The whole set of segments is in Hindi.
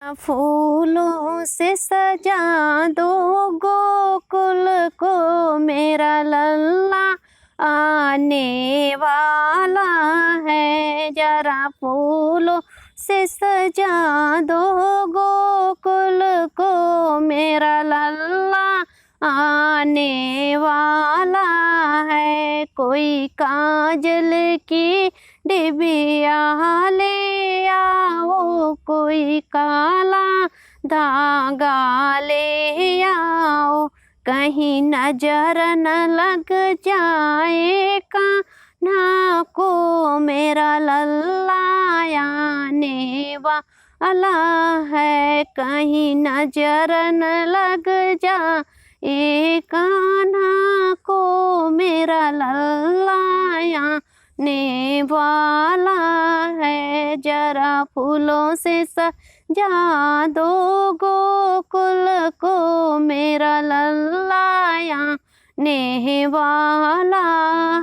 फूलों से सजा दो गोकुल को, मेरा लल्ला आने वाला है। जरा फूलों से सजा दो गोकुल को, मेरा लल्ला आने वाला है। कोई काजल की डिबिया ले आओ, कोई काला धागा ले आओ, कहीं नजर न लग जाए कान्हा को, मेरा लल्ला आने वाला है। कहीं नजर न लग जाए कान्हा को, मेरा लल्ला आने वाला है। जरा फूलों से सजा दो गोकुल को, मेरा लल्ला आने वाला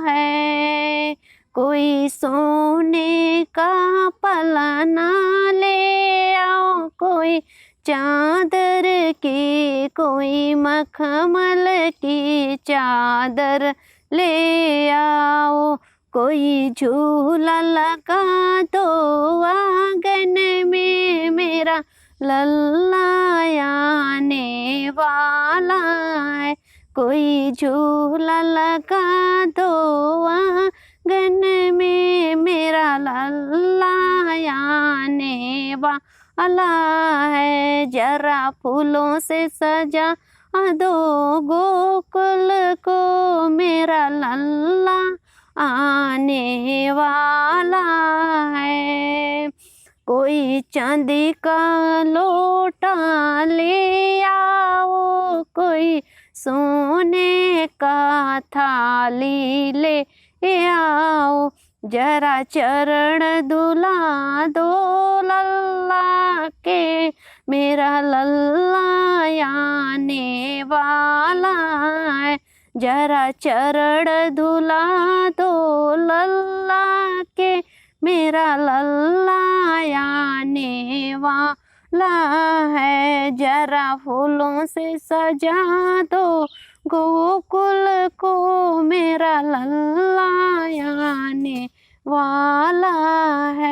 है। कोई सोने का पलना ले आओ, कोई चादर की, कोई मखमल की चादर ले आओ, कोई झूला लगा दो आंगन में, मेरा लल्ला आने वाला है। कोई झूला लगा दो आंगन में, मेरा लल्ला आने वाला है। जरा फूलों से सजा दो गोकुल को, मेरा लल्ला आने वाला है। कोई चांदी का लोटा ले आओ, कोई सोने का थाली ले आओ, जरा चरण दुला दो लल्ला के, मेरा लल्ला आने वाला है। जरा चरण दुला दो लल्ला के, मेरा लल्ला आने वाला है। जरा फूलों से सजा दो गोकुल को, मेरा लल्ला आने वाला है।